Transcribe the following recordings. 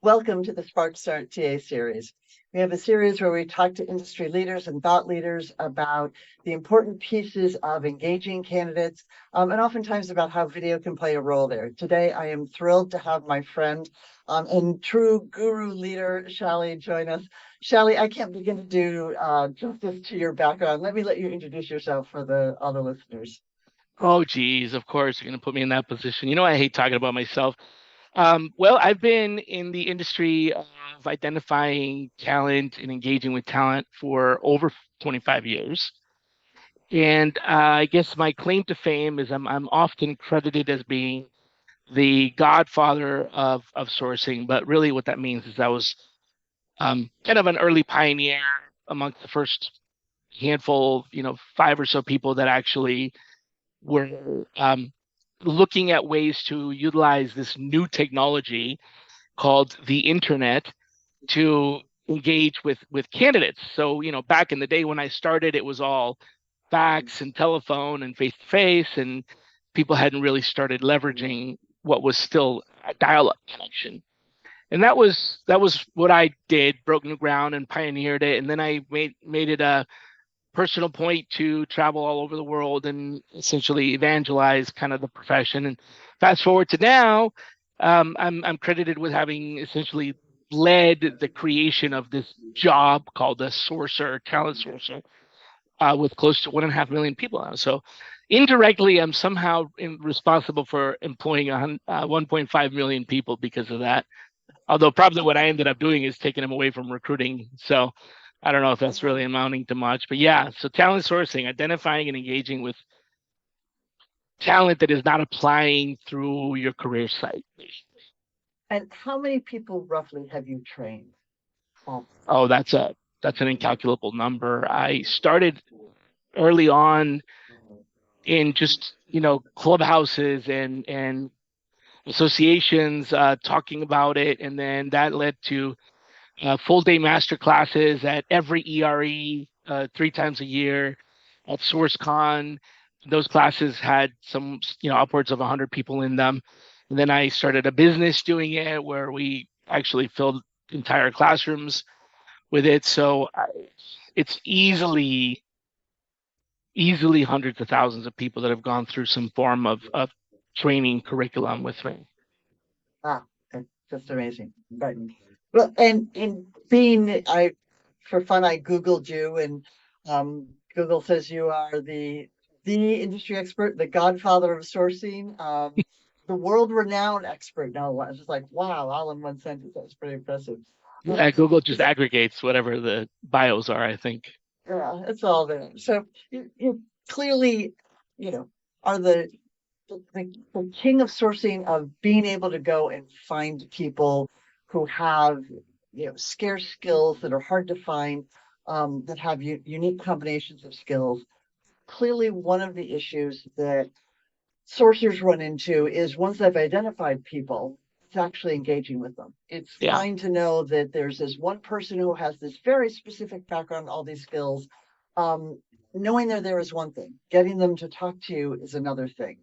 Welcome to the SparcStart TA series. We have a series where we talk to industry leaders and thought leaders about the important pieces of engaging candidates, and oftentimes about how video can play a role there. Today, I am thrilled to have my friend and true guru leader, Shally, join us. Shally, I can't begin to do justice to your background. Let you introduce yourself for the other listeners. Oh, geez, of course, you're going to put me in that position. I hate talking about myself. Well, I've been in the industry of identifying talent and engaging with talent for over 25 years. And I guess my claim to fame is I'm often credited as being the godfather of sourcing. But really, what that means is I was kind of an early pioneer amongst the first handful, five or so people that actually were looking at ways to utilize this new technology called the internet to engage with candidates. So, back in the day when I started, it was all fax and telephone and face to face, and people hadn't really started leveraging what was still a dial-up connection. And that was what I did, broke new ground and pioneered it. And then I made it a personal point to travel all over the world and essentially evangelize kind of the profession. And fast forward to now, I'm credited with having essentially led the creation of this job called a sourcer, talent sourcer, with close to 1.5 million people now. So indirectly, I'm somehow responsible for employing 1.5 million people because of that. Although probably what I ended up doing is taking them away from recruiting. So I don't know if that's really amounting to much, but yeah. So talent sourcing, identifying and engaging with talent that is not applying through your career site. And how many people roughly have you trained? Oh, Oh, that's an incalculable number. I started early on in just clubhouses and associations talking about it, and then that led to full day master classes at every ERE 3 times a year at SourceCon. Those classes had some, upwards of 100 people in them. And then I started a business doing it where we actually filled entire classrooms with it. So it's easily hundreds of thousands of people that have gone through some form of training curriculum with me. ah, that's just amazing. Right. Well, and being for fun, I Googled you, and Google says you are the industry expert, the Godfather of Sourcing, the world renowned expert. Now, I was just like, wow, all in one sentence. That's pretty impressive. Yeah, Google just So, aggregates whatever the bios are, I think. yeah, it's all there. So you clearly, you know, are the king of sourcing, of being able to go and find people who have scarce skills that are hard to find, that have unique combinations of skills. Clearly, one of the issues that sourcers run into is once they've identified people, it's actually engaging with them. It's Yeah. fine to know that there's this one person who has this very specific background, all these skills. Um, Knowing they're there is one thing. Getting them to talk to you is another thing.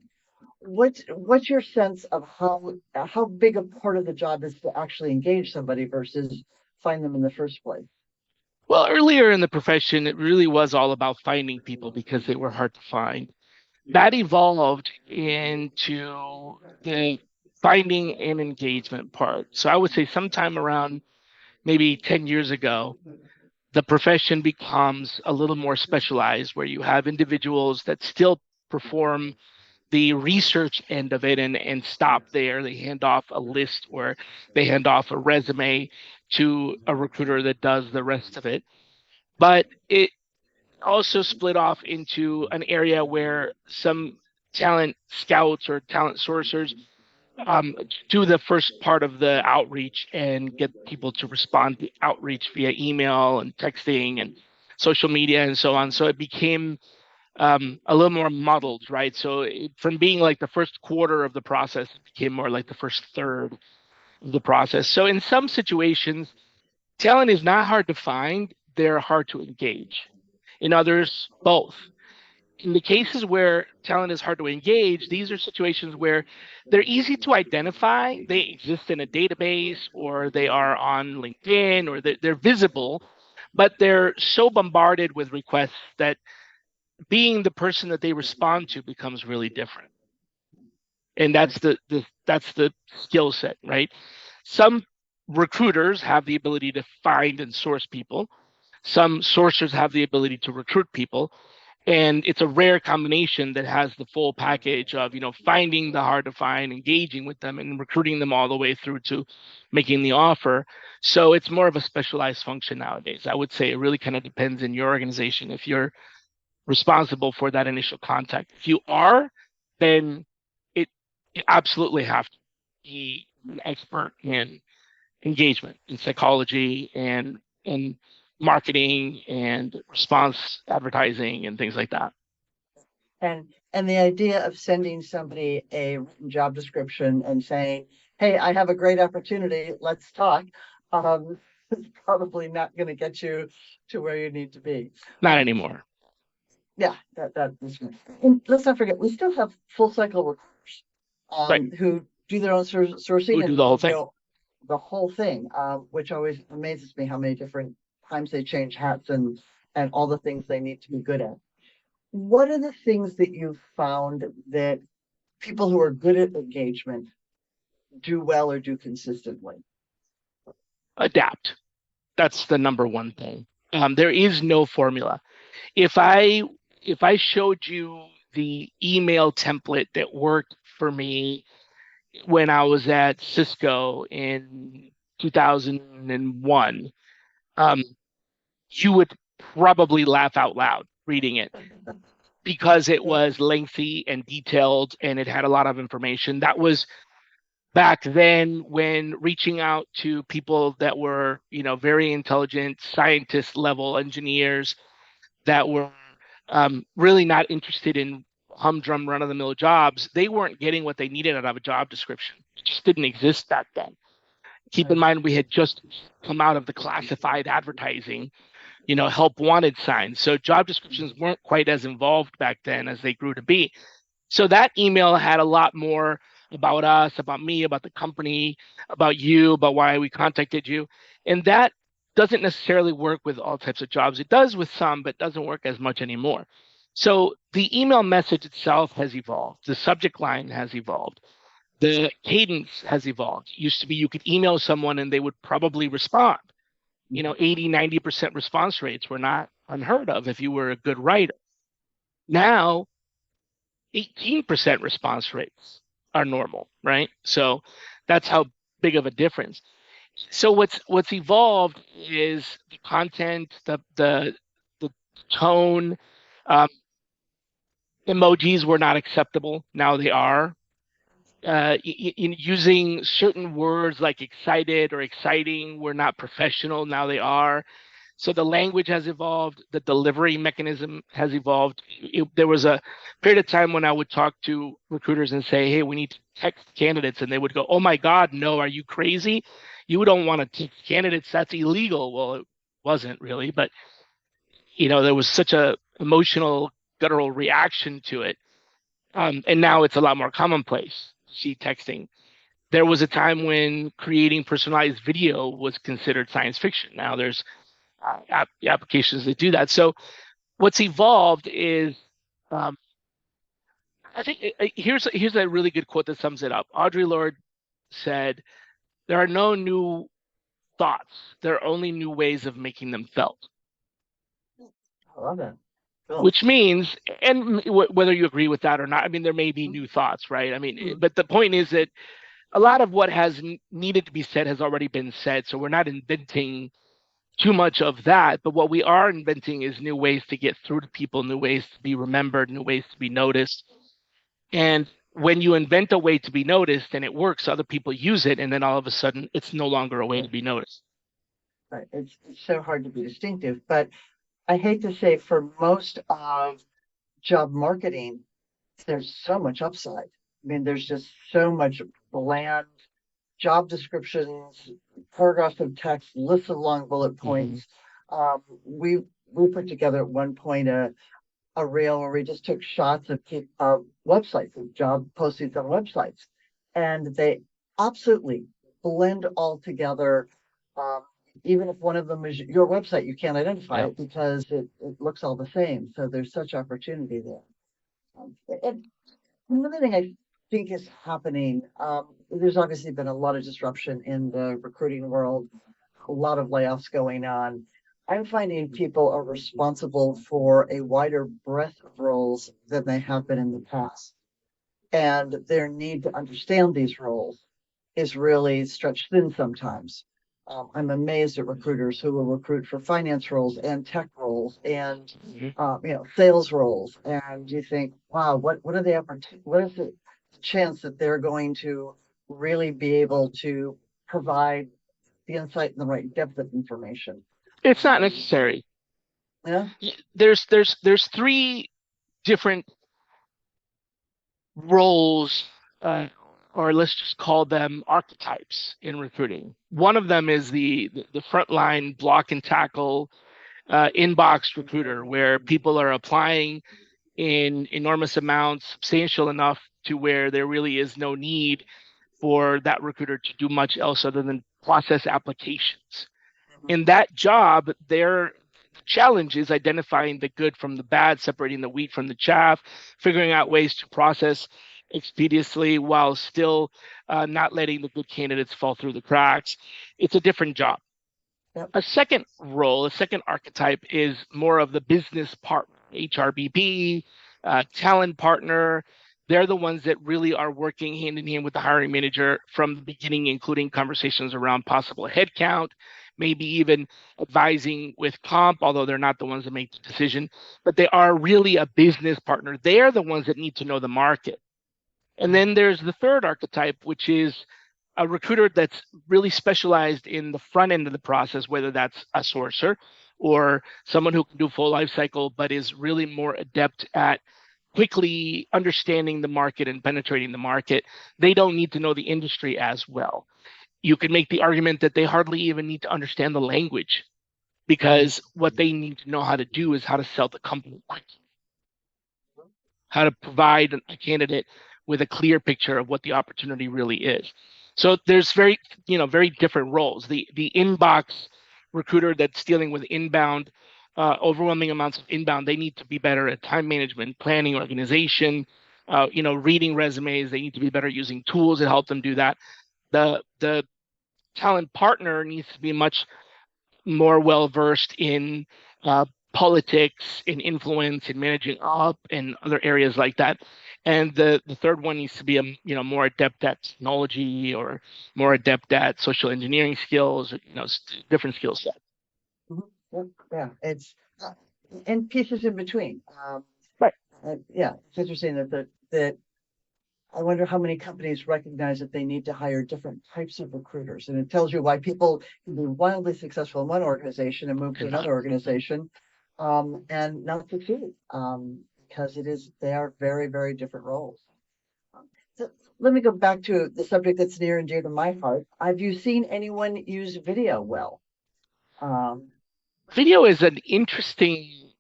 What's your sense of how big a part of the job is to actually engage somebody versus find them in the first place? Well, earlier in the profession, it really was all about finding people because they were hard to find. That evolved into the finding and engagement part. So I would say sometime around maybe 10 years ago, the profession becomes a little more specialized where you have individuals that still perform the research end of it and stop there. They hand off a list or they hand off a resume to a recruiter that does the rest of it. But it also split off into an area where some talent scouts or talent sourcers do the first part of the outreach and get people to respond to outreach via email and texting and social media and so on. So it became a little more muddled, right? So from being like the first quarter of the process, it became more like the first third of the process. So in some situations, talent is not hard to find, they're hard to engage. In others, both. In the cases where talent is hard to engage, these are situations where they're easy to identify. They exist in a database, or they are on LinkedIn, or they're visible, but they're so bombarded with requests that being the person that they respond to becomes really different. And that's the skill set, right? Some recruiters have the ability to find and source people. Some sourcers have the ability to recruit people, and it's a rare combination that has the full package of finding the hard to find, engaging with them, and recruiting them all the way through to making the offer. So it's more of a specialized function nowadays. I would say it really kind of depends in your organization if you're responsible for that initial contact. If you are, then it you absolutely have to be an expert in engagement, in psychology, and marketing and response advertising and things like that. And the idea of sending somebody a written job description and saying, "Hey, I have a great opportunity. Let's talk," is probably not going to get you to where you need to be. Not anymore. Yeah, that is. And let's not forget, we still have full cycle recruiters Right. who do their own sourcing Who do the whole thing. The whole thing, which always amazes me how many different times they change hats and all the things they need to be good at. What are the things that you've found that people who are good at engagement do well or do consistently? Adapt. That's the number one thing. There is no formula. If I showed you the email template that worked for me when I was at Cisco in 2001, you would probably laugh out loud reading it, because it was lengthy and detailed and it had a lot of information. That was back then, when reaching out to people that were, very intelligent scientist level engineers that were really not interested in humdrum run of the mill jobs, they weren't getting what they needed out of a job description. It just didn't exist back then. Keep in mind, we had just come out of the classified advertising, help wanted signs. So job descriptions weren't quite as involved back then as they grew to be. So that email had a lot more about us, about me, about the company, about you, about why we contacted you. And that doesn't necessarily work with all types of jobs. It does with some, but doesn't work as much anymore. So the email message itself has evolved. The subject line has evolved. The cadence has evolved. It used to be you could email someone and they would probably respond. 80, 90% response rates were not unheard of if you were a good writer. Now, 18% response rates are normal, right? So that's how big of a difference. So what's evolved is the content, the tone. Um, Emojis were not acceptable. Now they are. In using certain words like excited or exciting were not professional. Now they are. So the language has evolved, the delivery mechanism has evolved. There was a period of time when I would talk to recruiters and say, "Hey, we need to text candidates," and they would go, "Oh my God, no, are you crazy? You don't want to text candidates, that's illegal." Well, it wasn't really, but there was such a emotional, guttural reaction to it. And now it's a lot more commonplace, see texting. There was a time when creating personalized video was considered science fiction. Now there's applications that do that. So what's evolved is, um, I think here's a really good quote that sums it up. Audre Lorde said, "There are no new thoughts. There are only new ways of making them felt." I love that. Cool. Which means, and whether you agree with that or not, I mean, there may be new thoughts, right? I mean, but the point is that a lot of what has needed to be said has already been said. So we're not inventing too much of that, but what we are inventing is new ways to get through to people, new ways to be remembered, new ways to be noticed. And when you invent a way to be noticed and it works, other people use it, and then all of a sudden it's no longer a way to be noticed. Right. It's so hard to be distinctive, but I hate to say, for most of job marketing, there's so much upside. I mean, there's just so much bland job descriptions, paragraphs of text, lists of long bullet points. We put together at one point a reel where we just took shots of websites, of job postings on websites, and they absolutely blend all together. Um, Even if one of them is your website, you can't identify Yeah. it because it looks all the same. So there's such opportunity there. And another thing I think is happening, there's obviously been a lot of disruption in the recruiting world, a lot of layoffs going on. I'm finding people are responsible for a wider breadth of roles than they have been in the past. And their need to understand these roles is really stretched thin sometimes. I'm amazed at recruiters who will recruit for finance roles and tech roles and Mhm. sales roles, and you think, wow, what are the what is the chance that they're going to really be able to provide the insight and the right depth of information? It's not necessary. Yeah. There's three different roles, or let's just call them archetypes in recruiting. One of them is the frontline block and tackle inbox recruiter, where people are applying in enormous amounts, substantial enough to where there really is no need for that recruiter to do much else other than process applications. In that job, their challenge is identifying the good from the bad, separating the wheat from the chaff, figuring out ways to process expeditiously while still not letting the good candidates fall through the cracks. It's a different job. Yep. A second role, a second archetype is more of the business partner, HRBP, talent partner. They're the ones that really are working hand in hand with the hiring manager from the beginning, including conversations around possible headcount, maybe even advising with comp, although they're not the ones that make the decision. But they are really a business partner. They're the ones that need to know the market. And then there's the third archetype, which is a recruiter that's really specialized in the front end of the process, whether that's a sourcer or someone who can do full life cycle, but is really more adept at quickly understanding the market and penetrating the market. They don't need to know the industry as well. You can make the argument that they hardly even need to understand the language, because what they need to know how to do is how to sell the company, how to provide a candidate with a clear picture of what the opportunity really is. So there's very different roles. The inbox recruiter that's dealing with inbound, overwhelming amounts of inbound, they need to be better at time management, planning, organization, reading resumes. They need to be better using tools that help them do that. The talent partner needs to be much more well versed in uh, politics, in influence, in managing up, and other areas like that. And the third one needs to be more adept at technology or more adept at social engineering skills, different skill set. Mhm. Yeah, it's and pieces in between. Right. Yeah, it's interesting that I wonder how many companies recognize that they need to hire different types of recruiters. And it tells you why people can be wildly successful in one organization and move to And not. another organization and not succeed because they are very, very different roles. So let me go back to the subject that's near and dear to my heart. Have you seen anyone use video well? Um, Video is an interesting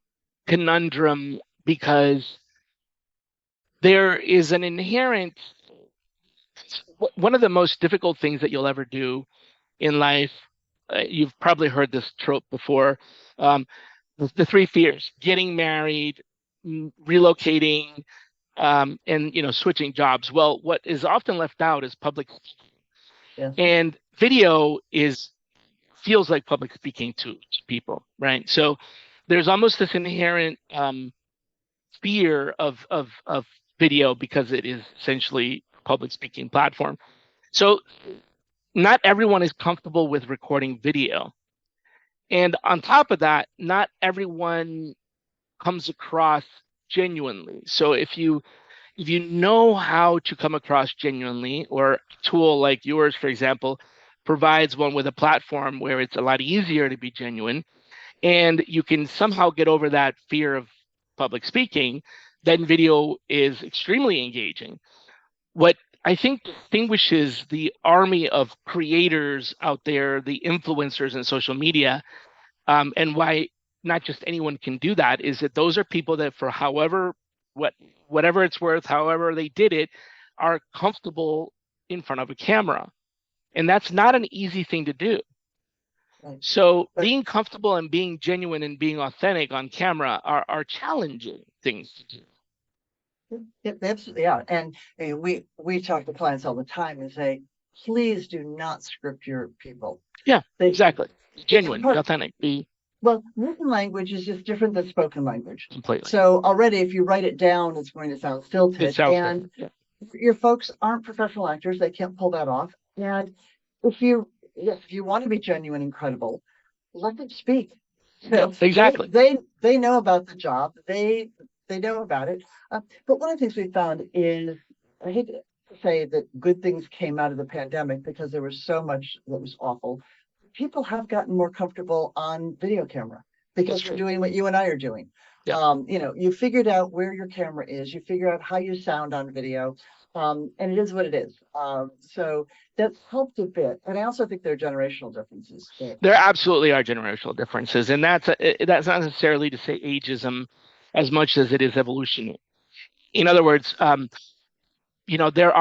conundrum because there is an inherent, one of the most difficult things that you'll ever do in life. You've probably heard this trope before. Um, the three fears: getting married, relocating, and switching jobs. Well, what is often left out is public speaking, yes. and video is feels like public speaking to people, right? So there's almost this inherent fear of video because it is essentially a public speaking platform. So not everyone is comfortable with recording video. And on top of that, not everyone comes across genuinely. So if you know how to come across genuinely, or a tool like yours, for example, provides one with a platform where it's a lot easier to be genuine, and you can somehow get over that fear of public speaking, then video is extremely engaging. What I think distinguishes the army of creators out there, the influencers in social media, and why not just anyone can do that, is that those are people that for whatever it's worth, however they did it, are comfortable in front of a camera. And that's not an easy thing to do. Right. So But being comfortable and being genuine and being authentic on camera are challenging things to do. absolutely, yeah. And we talk to clients all the time and say, please do not script your people. Yeah, exactly. It's Genuine, hard. authentic, be Well, written language is just different than spoken language. completely. So already, if you write it down, it's going to sound It stilted. sounds And different. Yeah. your folks aren't professional actors; they can't pull that off. And if you want to be genuine and credible, let them speak. Yep, So exactly. they know about the job. They know about it. But one of the things we found is, I hate to say that good things came out of the pandemic because there was so much that was awful. People have gotten more comfortable on video camera because they're doing what you and I are doing. Yeah. You figured out where your camera is, you figure out how you sound on video, and it is what it is. So that's helped a bit. And I also think there are generational differences. There absolutely are generational differences, and that's not necessarily to say ageism as much as it is evolution. In other words, there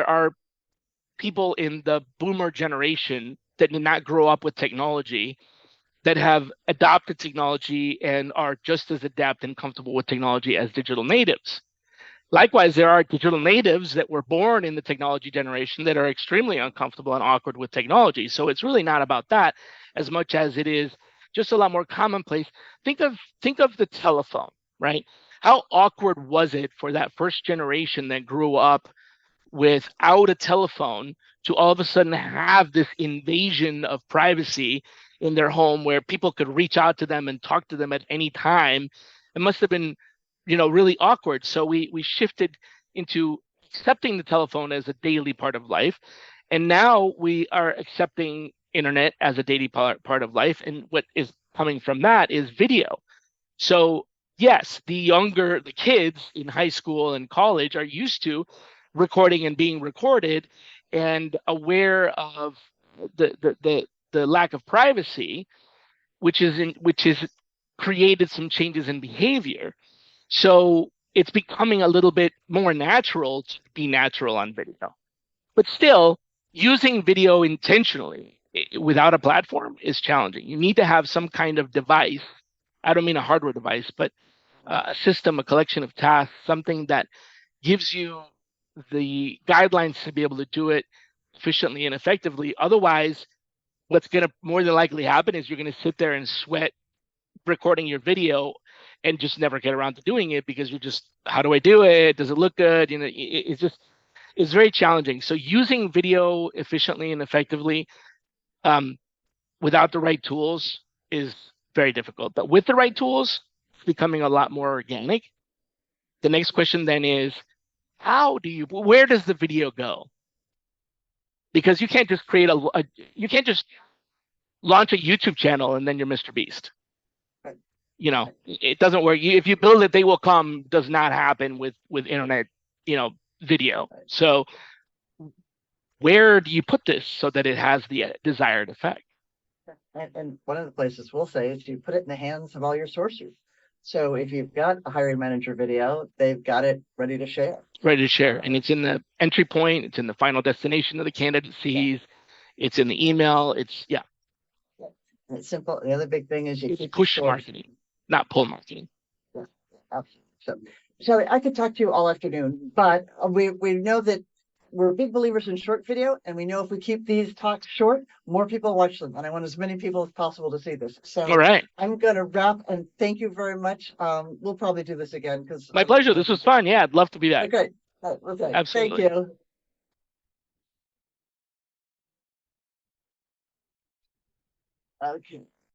are people in the boomer generation that did not grow up with technology that have adopted technology and are just as adept and comfortable with technology as digital natives. Likewise, there are digital natives that were born in the technology generation that are extremely uncomfortable and awkward with technology. So it's really not about that as much as it is just a lot more commonplace. Think of the telephone, right? How awkward was it for that first generation that grew up without a telephone to all of a sudden have this invasion of privacy in their home where people could reach out to them and talk to them at any time? It must have been, really awkward. So we shifted into accepting the telephone as a daily part of life. And now we are accepting internet as a daily part of life. And what is coming from that is video. So yes, the kids in high school and college are used to recording and being recorded and aware of the lack of privacy, which is created some changes in behavior. So it's becoming a little bit more natural to be natural on video. But still, using video intentionally without a platform is challenging. You need to have some kind of device. I don't mean a hardware device, but a system, a collection of tasks, something that gives you the guidelines to be able to do it efficiently and effectively. Otherwise, what's going to more than likely happen is you're going to sit there and sweat recording your video and just never get around to doing it because you're just, how do I do it? Does it look good? It's very challenging. So using video efficiently and effectively without the right tools is very difficult. But with the right tools, it's becoming a lot more organic. The next question then is, where does the video go? Because you can't just you can't just launch a YouTube channel and then you're Mr. Beast. Right. It doesn't work. If you build it, they will come does not happen with internet, video. Right. So where do you put this so that it has the desired effect? And one of the places we'll say is you put it in the hands of all your sourcers. So if you've got a hiring manager video, they've got it ready to share. Ready to share. And it's in the entry point, it's in the final destination of the candidate sees, it's in the email, it's And it's simple. The other big thing is you it's push marketing, not pull marketing. Yeah, absolutely. So I could talk to you all afternoon, but we know that we're big believers in short video, and we know if we keep these talks short, more people watch them. And I want as many people as possible to see this. So All right. I'm going to wrap and thank you very much. We'll probably do this again because my pleasure. This was fun. Yeah, I'd love to be back. Okay. Okay. Absolutely. Thank you. Okay.